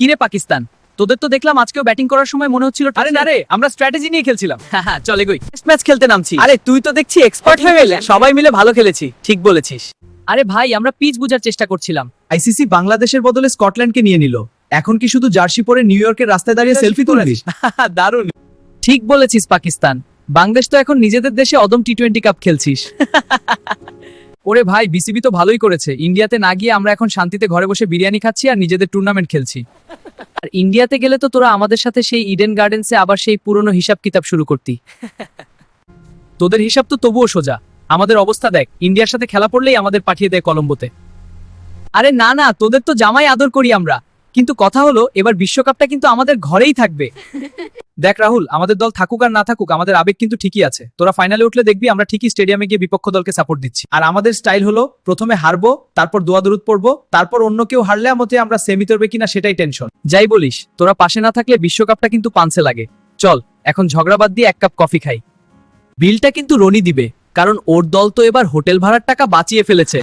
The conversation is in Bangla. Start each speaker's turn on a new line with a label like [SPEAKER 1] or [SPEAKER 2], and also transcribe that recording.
[SPEAKER 1] কিরে পাকিস্তান, তোদের তো দেখলাম আজকেও ব্যাটিং করার সময় মনে হচ্ছিল
[SPEAKER 2] আরে না রে, আমরা স্ট্র্যাটেজি নিয়ে খেলছিলাম।
[SPEAKER 1] হ্যাঁ চলে গই।
[SPEAKER 2] টেস্ট ম্যাচ খেলতে নামছি।
[SPEAKER 1] আরে তুই তো দেখছি এক্সপার্ট হয়ে গেলে।
[SPEAKER 2] সবাই মিলে ভালো খেলেছি।
[SPEAKER 1] ঠিক বলেছিস। আরে ভাই, আমরা পিচ বোঝার চেষ্টা করছিলাম।
[SPEAKER 2] আইসিসি বাংলাদেশের বদলে স্কটল্যান্ডকে নিয়ে নিল। এখন কি শুধু জার্সি পরে নিউ ইয়র্কের রাস্তায় দাঁড়িয়ে সেলফি তুলবি?
[SPEAKER 1] দারুণ। ঠিক বলেছিস পাকিস্তান, বাংলাদেশ তো এখন নিজেদের দেশে অদম টি-20 কাপ খেলছিস। ওরে ভাই, বিসিবি তো ভালোই করেছে, ইন্ডিয়াতে না গিয়ে আমরা এখন শান্তিতে ঘরে বসে বিরিয়ানি খাচ্ছি আর নিজেদের টুর্নামেন্ট খেলছি। আর ইন্ডিয়াতে গেলে তো তোরা আমাদের সাথে সেই ইডেন গার্ডেন্সে আবার সেই পুরনো হিসাব কিতাব শুরু করতি। তোদের হিসাব তো তবুও সোজা, আমাদের অবস্থা দেখ, ইন্ডিয়ার সাথে খেলা পড়লেই আমাদের পাঠিয়ে দেয় কলম্বোতে। আরে না না, তোদের তো জামাই আদর করি আমরা, কিন্তু কথা হলো এবার বিশ্বকাপটা কিন্তু আমাদের ঘরেই থাকবে। দেখ রাহুল, আমাদের দল থাকুক আর না থাকুক, আমাদের আবেগ কিন্তু ঠিকই আছে। তোরা ফাইনালে উঠলে দেখবি আমরা ঠিকই স্টেডিয়ামে গিয়ে বিপক্ষ দলকে সাপোর্ট দিচ্ছি। আর আমাদের স্টাইল হলো প্রথমে হারবো, তারপর দোয়া দরুদ পড়বো, তারপর অন্য কেউ হারলে আমতে আমরা সেমি তরবে কিনা সেটাই টেনশন। যাই বলিস, তোরা পাশে না থাকলে বিশ্বকাপটা কিন্তু পাঞ্চে লাগে। চল এখন ঝগড়া বাদ দিয়ে এক কাপ কফি খাই। বিলটা কিন্তু রনি দিবে, কারণ ওর দল তো এবার হোটেল ভাড়ার টাকা বাঁচিয়ে ফেলেছে।